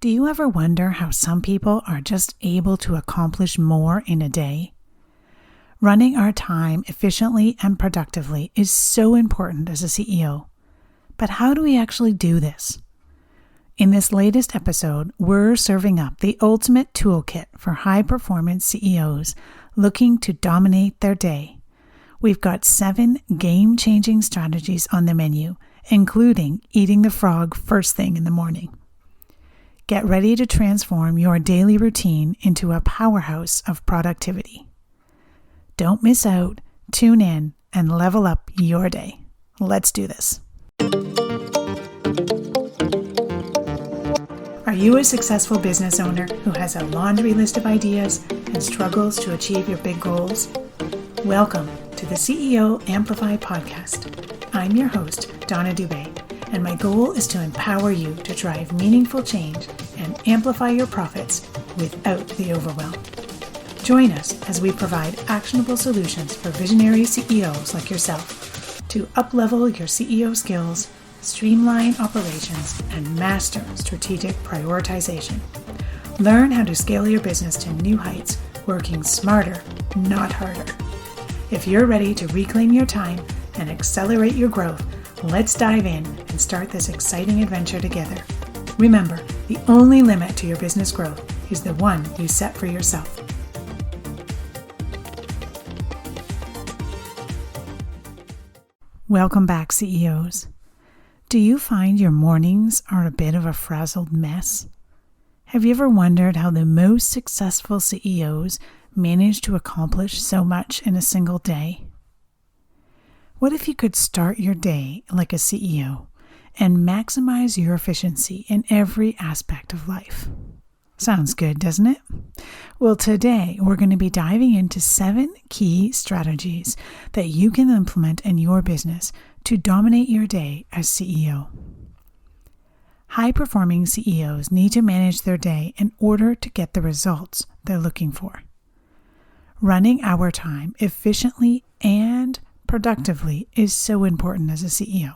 Do you ever wonder how some people are just able to accomplish more in a day? Running our time efficiently and productively is so important as a CEO. But how do we actually do this? In this latest episode, we're serving up the ultimate toolkit for high-performance CEOs looking to dominate their day. We've got 7 game-changing strategies on the menu, including eating the frog first thing in the morning. Get ready to transform your daily routine into a powerhouse of productivity. Don't miss out, tune in, and level up your day. Let's do this. Are you a successful business owner who has a laundry list of ideas and struggles to achieve your big goals? Welcome to the CEO Amplify podcast. I'm your host, Donna Dubé, and my goal is to empower you to drive meaningful change and amplify your profits without the overwhelm. Join us as we provide actionable solutions for visionary CEOs like yourself to up-level your CEO skills, streamline operations, and master strategic prioritization. Learn how to scale your business to new heights, working smarter, not harder. If you're ready to reclaim your time and accelerate your growth, let's dive in and start this exciting adventure together. Remember, the only limit to your business growth is the one you set for yourself. Welcome back, CEOs. Do you find your mornings are a bit of a frazzled mess? Have you ever wondered how the most successful CEOs manage to accomplish so much in a single day? What if you could start your day like a CEO and maximize your efficiency in every aspect of life? Sounds good, doesn't it? Well, today we're going to be diving into 7 key strategies that you can implement in your business to dominate your day as CEO. High-performing CEOs need to manage their day in order to get the results they're looking for. Running our time efficiently and productively is so important as a CEO.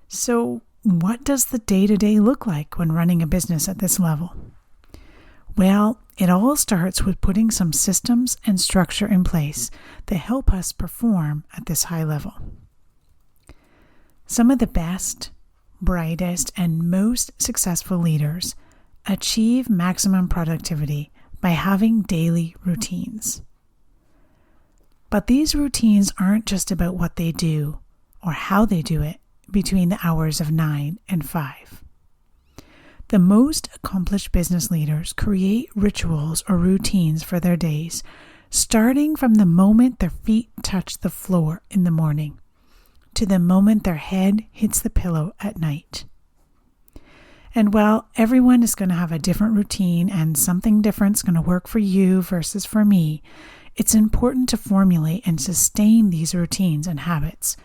So, what does the day-to-day look like when running a business at this level? Well, it all starts with putting some systems and structure in place that help us perform at this high level. Some of the best, brightest, and most successful leaders achieve maximum productivity by having daily routines. But these routines aren't just about what they do or how they do it between the hours of 9 and 5. The most accomplished business leaders create rituals or routines for their days, starting from the moment their feet touch the floor in the morning to the moment their head hits the pillow at night. And while everyone is going to have a different routine and something different is going to work for you versus for me, it's important to formulate and sustain these routines and habits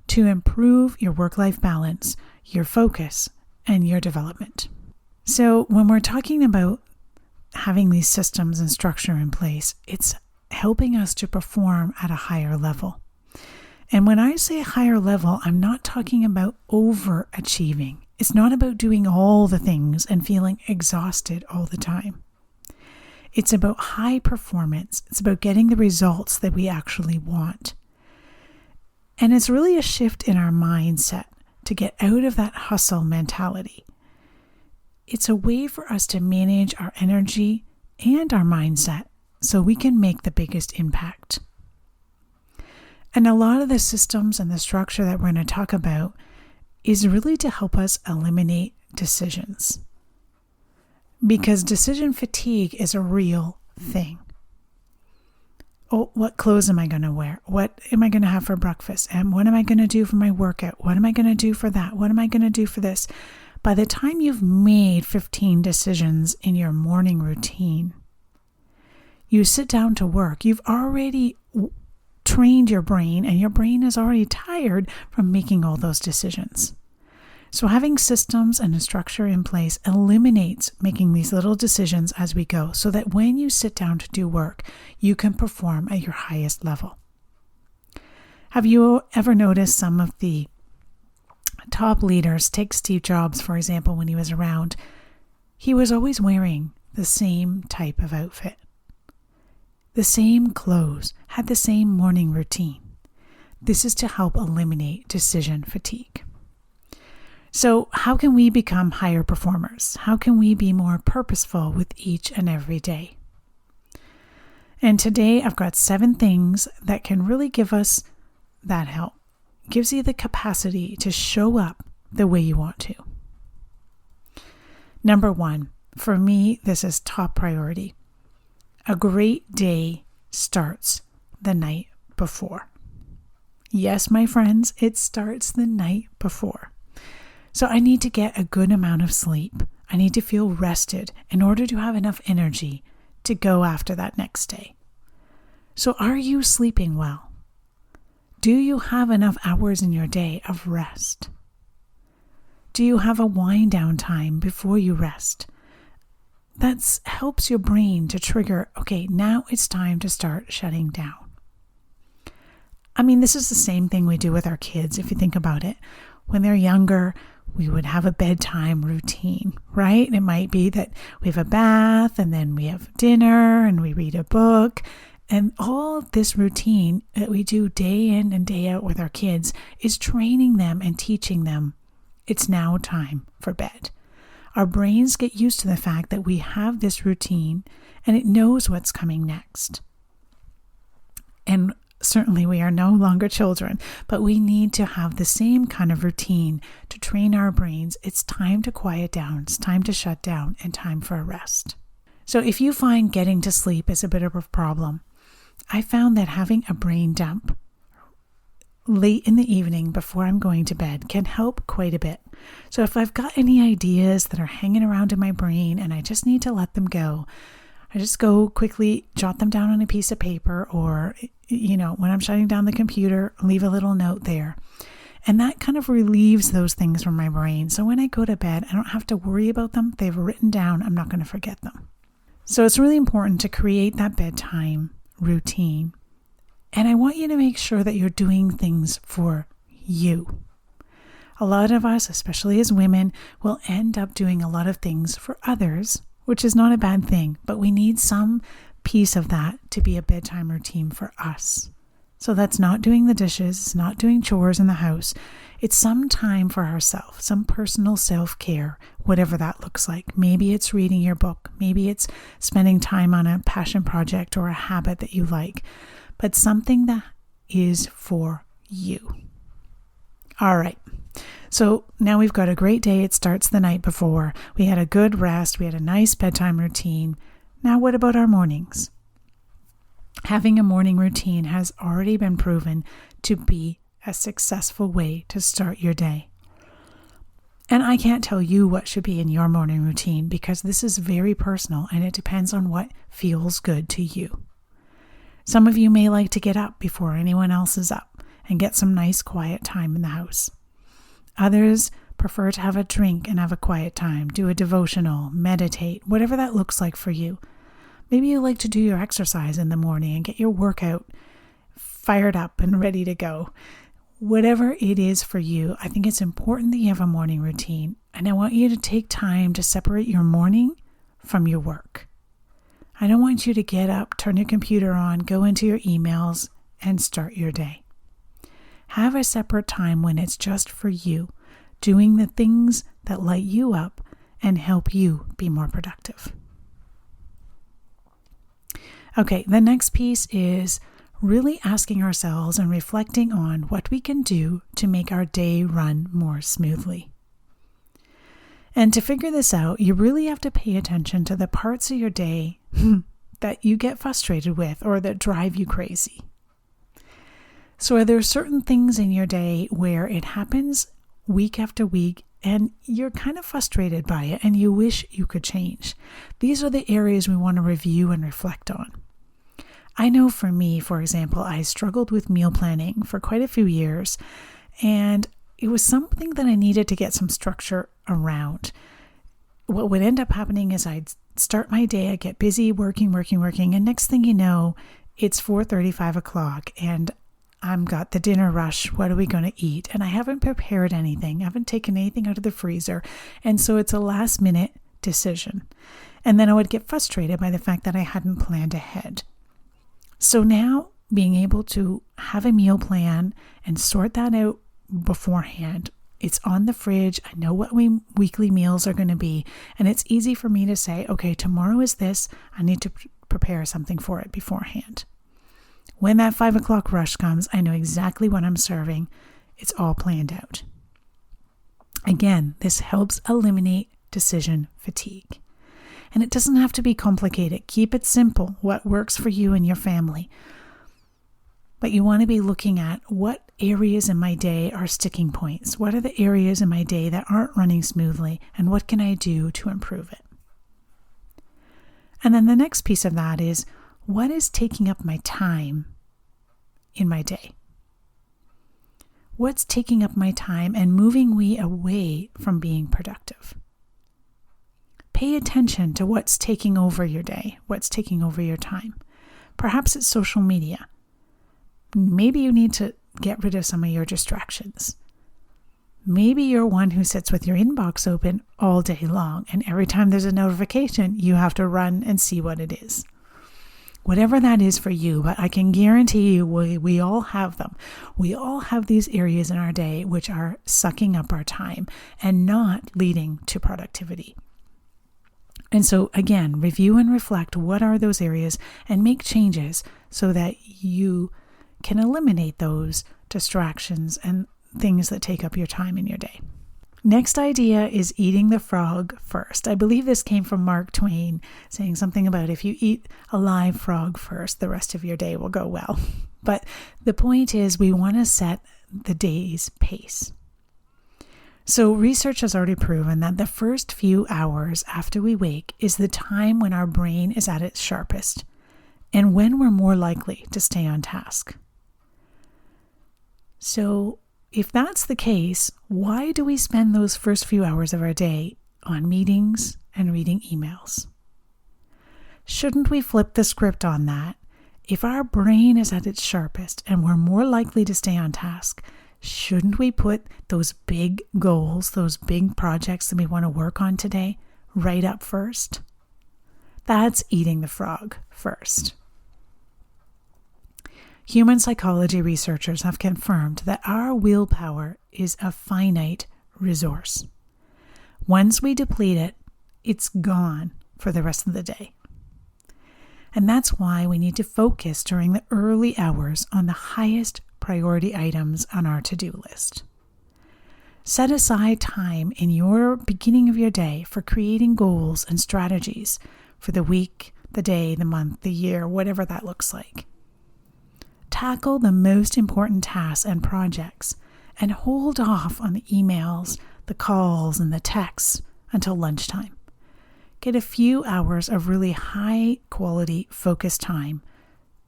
to improve your work-life balance, your focus, and your development. So when we're talking about having these systems and structure in place, it's helping us to perform at a higher level. And when I say higher level, I'm not talking about overachieving. It's not about doing all the things and feeling exhausted all the time. It's about high performance. It's about getting the results that we actually want. And it's really a shift in our mindset to get out of that hustle mentality. It's a way for us to manage our energy and our mindset so we can make the biggest impact. And a lot of the systems and the structure that we're going to talk about is really to help us eliminate decisions. Because decision fatigue is a real thing. Oh, what clothes am I going to wear? What am I going to have for breakfast? And what am I going to do for my workout? What am I going to do for that? What am I going to do for this? By the time you've made 15 decisions in your morning routine, you sit down to work, you've already trained your brain, and your brain is already tired from making all those decisions. So having systems and a structure in place eliminates making these little decisions as we go, so that when you sit down to do work, you can perform at your highest level. Have you ever noticed some of the top leaders, take Steve Jobs, for example, when he was around, He was always wearing the same type of outfit, the same clothes, had the same morning routine. This is to help eliminate decision fatigue. So how can we become higher performers? How can we be more purposeful with each and every day? And today I've got 7 things that can really give us that help. Gives you the capacity to show up the way you want to. Number 1, for me, this is top priority. A great day starts the night before. Yes, my friends, it starts the night before. So I need to get a good amount of sleep. I need to feel rested in order to have enough energy to go after that next day. So are you sleeping well? Do you have enough hours in your day of rest? Do you have a wind down time before you rest? That helps your brain to trigger, okay, now it's time to start shutting down. I mean, this is the same thing we do with our kids, if you think about it. When they're younger, we would have a bedtime routine, right? It might be that we have a bath and then we have dinner and we read a book. And all of this routine that we do day in and day out with our kids is training them and teaching them it's now time for bed. Our brains get used to the fact that we have this routine and it knows what's coming next. And certainly we are no longer children, but we need to have the same kind of routine to train our brains. It's time to quiet down, it's time to shut down, and time for a rest. So if you find getting to sleep is a bit of a problem, I found that having a brain dump late in the evening before I'm going to bed can help quite a bit. So if I've got any ideas that are hanging around in my brain and I just need to let them go, I just go quickly jot them down on a piece of paper, or, when I'm shutting down the computer, leave a little note there. And that kind of relieves those things from my brain. So when I go to bed, I don't have to worry about them. They've written down. I'm not going to forget them. So it's really important to create that bedtime routine. And I want you to make sure that you're doing things for you. A lot of us, especially as women, will end up doing a lot of things for others, which is not a bad thing, but we need some piece of that to be a bedtime routine for us. So that's not doing the dishes, it's not doing chores in the house. It's some time for ourselves, some personal self-care, whatever that looks like. Maybe it's reading your book. Maybe it's spending time on a passion project or a habit that you like, but something that is for you. All right. So now we've got a great day. It starts the night before. We had a good rest. We had a nice bedtime routine. Now what about our mornings? Having a morning routine has already been proven to be a successful way to start your day. And I can't tell you what should be in your morning routine because this is very personal and it depends on what feels good to you. Some of you may like to get up before anyone else is up and get some nice quiet time in the house. Others prefer to have a drink and have a quiet time, do a devotional, meditate, whatever that looks like for you. Maybe you like to do your exercise in the morning and get your workout fired up and ready to go. Whatever it is for you, I think it's important that you have a morning routine. And I want you to take time to separate your morning from your work. I don't want you to get up, turn your computer on, go into your emails, and start your day. Have a separate time when it's just for you, doing the things that light you up and help you be more productive. Okay, the next piece is really asking ourselves and reflecting on what we can do to make our day run more smoothly. And to figure this out, you really have to pay attention to the parts of your day that you get frustrated with or that drive you crazy. So are there certain things in your day where it happens week after week and you're kind of frustrated by it and you wish you could change? These are the areas we want to review and reflect on. I know for me, for example, I struggled with meal planning for quite a few years, and it was something that I needed to get some structure around. What would end up happening is I'd start my day, I'd get busy working, and next thing you know, it's 4:30, 5 o'clock, and I've got the dinner rush. What are we going to eat? And I haven't prepared anything. I haven't taken anything out of the freezer. And so it's a last minute decision. And then I would get frustrated by the fact that I hadn't planned ahead. So now being able to have a meal plan and sort that out beforehand, it's on the fridge. I know what weekly meals are going to be. And it's easy for me to say, okay, tomorrow is this. I need to prepare something for it beforehand. When that 5 o'clock rush comes, I know exactly what I'm serving. It's all planned out. Again, this helps eliminate decision fatigue. And it doesn't have to be complicated. Keep it simple, what works for you and your family. But you want to be looking at what areas in my day are sticking points. What are the areas in my day that aren't running smoothly? And what can I do to improve it? And then the next piece of that is, what is taking up my time in my day? What's taking up my time and moving me away from being productive? Pay attention to what's taking over your day, what's taking over your time. Perhaps it's social media. Maybe you need to get rid of some of your distractions. Maybe you're one who sits with your inbox open all day long, and every time there's a notification, you have to run and see what it is. Whatever that is for you, but I can guarantee you we all have them. We all have these areas in our day which are sucking up our time and not leading to productivity. And so again, review and reflect what are those areas and make changes so that you can eliminate those distractions and things that take up your time in your day. Next idea is eating the frog first. I believe this came from Mark Twain, saying something about if you eat a live frog first, the rest of your day will go well. But the point is we want to set the day's pace. So research has already proven that the first few hours after we wake is the time when our brain is at its sharpest and when we're more likely to stay on task. So if that's the case, why do we spend those first few hours of our day on meetings and reading emails? Shouldn't we flip the script on that? If our brain is at its sharpest and we're more likely to stay on task, shouldn't we put those big goals, those big projects that we want to work on today, right up first? That's eating the frog first. Human psychology researchers have confirmed that our willpower is a finite resource. Once we deplete it, it's gone for the rest of the day. And that's why we need to focus during the early hours on the highest priority items on our to-do list. Set aside time in your beginning of your day for creating goals and strategies for the week, the day, the month, the year, whatever that looks like. Tackle the most important tasks and projects and hold off on the emails, the calls, and the texts until lunchtime. Get a few hours of really high quality focused time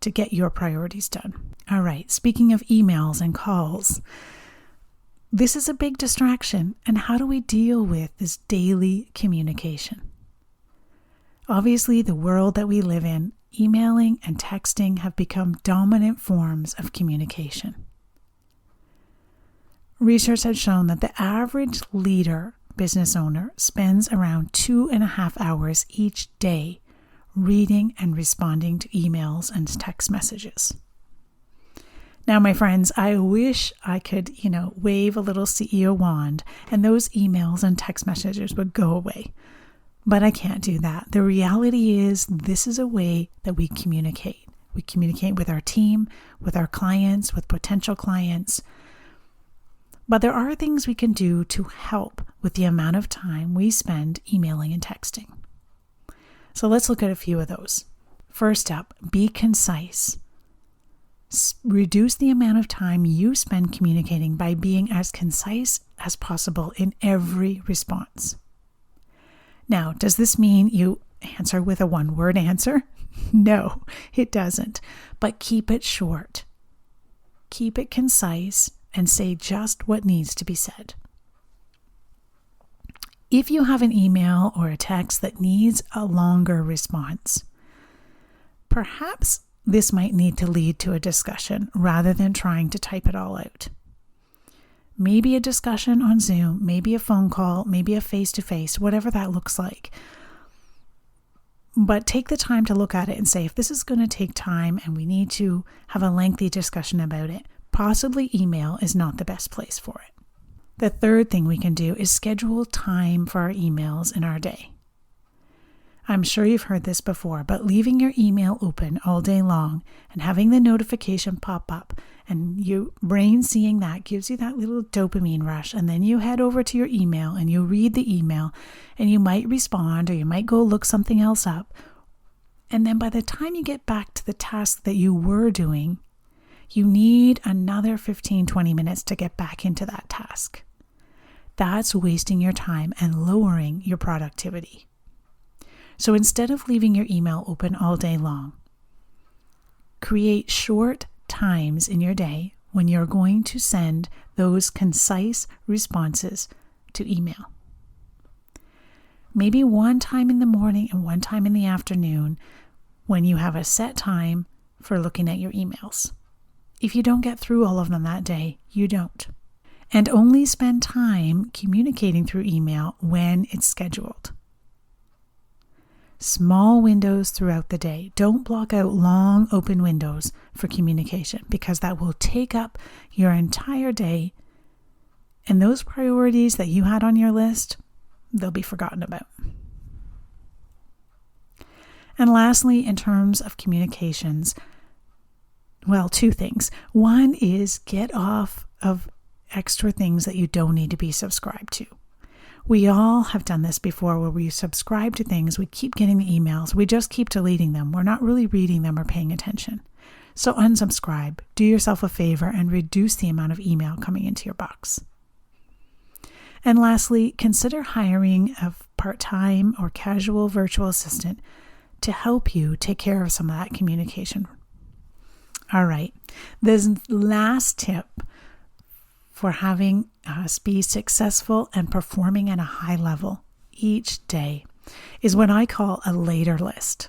to get your priorities done. All right, speaking of emails and calls, this is a big distraction. And how do we deal with this daily communication? Obviously, the world that we live in, emailing and texting have become dominant forms of communication. Research has shown that the average leader, business owner, spends around 2.5 hours each day reading and responding to emails and text messages. Now, my friends, I wish I could, wave a little CEO wand and those emails and text messages would go away. But I can't do that. The reality is this is a way that we communicate. We communicate with our team, with our clients, with potential clients. But there are things we can do to help with the amount of time we spend emailing and texting. So let's look at a few of those. First up, be concise. Reduce the amount of time you spend communicating by being as concise as possible in every response. Now, does this mean you answer with a one-word answer? No, it doesn't. But keep it short. Keep it concise and say just what needs to be said. If you have an email or a text that needs a longer response, perhaps this might need to lead to a discussion rather than trying to type it all out. Maybe a discussion on Zoom, maybe a phone call, maybe a face-to-face, whatever that looks like. But take the time to look at it and say, if this is going to take time and we need to have a lengthy discussion about it, possibly email is not the best place for it. The third thing we can do is schedule time for our emails in our day. I'm sure you've heard this before, but leaving your email open all day long and having the notification pop up and your brain seeing that gives you that little dopamine rush, and then you head over to your email and you read the email and you might respond or you might go look something else up. And then by the time you get back to the task that you were doing, you need another 15-20 minutes to get back into that task. That's wasting your time and lowering your productivity. So instead of leaving your email open all day long, create short times in your day when you're going to send those concise responses to email. Maybe one time in the morning and one time in the afternoon when you have a set time for looking at your emails. If you don't get through all of them that day, you don't. And only spend time communicating through email when it's scheduled. Small windows throughout the day. Don't block out long open windows for communication because that will take up your entire day. And those priorities that you had on your list, they'll be forgotten about. And lastly, in terms of communications, well, two things. One is get off of extra things that you don't need to be subscribed to. We all have done this before where we subscribe to things, we keep getting the emails, we just keep deleting them. We're not really reading them or paying attention. So unsubscribe, do yourself a favor and reduce the amount of email coming into your box. And lastly, consider hiring a part-time or casual virtual assistant to help you take care of some of that communication. All right, this last tip for having us be successful and performing at a high level each day is what I call a later list.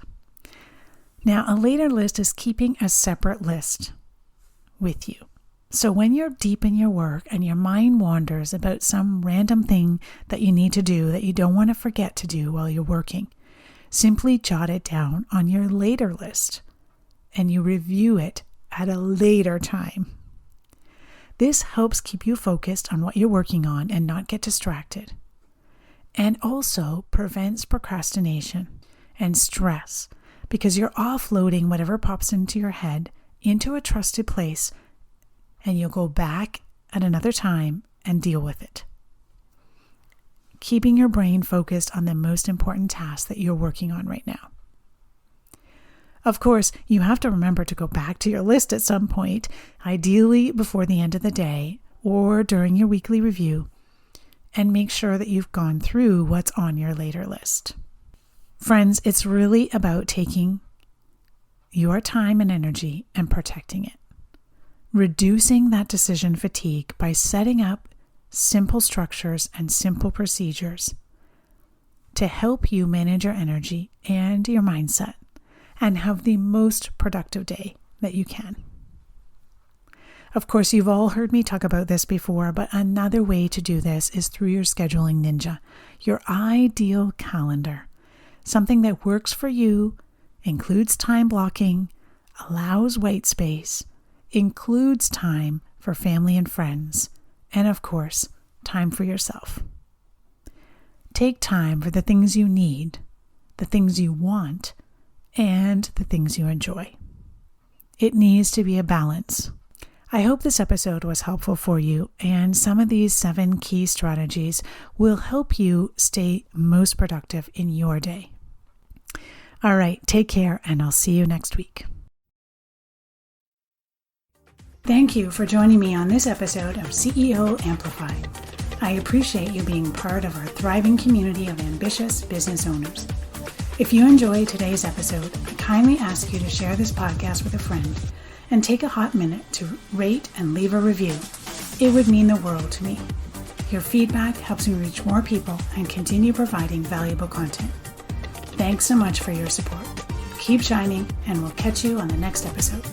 Now, a later list is keeping a separate list with you. So when you're deep in your work and your mind wanders about some random thing that you need to do that you don't want to forget to do while you're working, simply jot it down on your later list and you review it at a later time. This helps keep you focused on what you're working on and not get distracted. And also prevents procrastination and stress because you're offloading whatever pops into your head into a trusted place and you'll go back at another time and deal with it. Keeping your brain focused on the most important tasks that you're working on right now. Of course, you have to remember to go back to your list at some point, ideally before the end of the day or during your weekly review, and make sure that you've gone through what's on your later list. Friends, it's really about taking your time and energy and protecting it. Reducing that decision fatigue by setting up simple structures and simple procedures to help you manage your energy and your mindset and have the most productive day that you can. Of course, you've all heard me talk about this before, but another way to do this is through your scheduling ninja, your ideal calendar. Something that works for you, includes time blocking, allows white space, includes time for family and friends, and of course, time for yourself. Take time for the things you need, the things you want, and the things you enjoy. It needs to be a balance. I hope this episode was helpful for you, and some of these 7 key strategies will help you stay most productive in your day. All right, take care, and I'll see you next week. Thank you for joining me on this episode of CEO Amplify. I appreciate you being part of our thriving community of ambitious business owners. If you enjoyed today's episode, I kindly ask you to share this podcast with a friend and take a hot minute to rate and leave a review. It would mean the world to me. Your feedback helps me reach more people and continue providing valuable content. Thanks so much for your support. Keep shining, and we'll catch you on the next episode.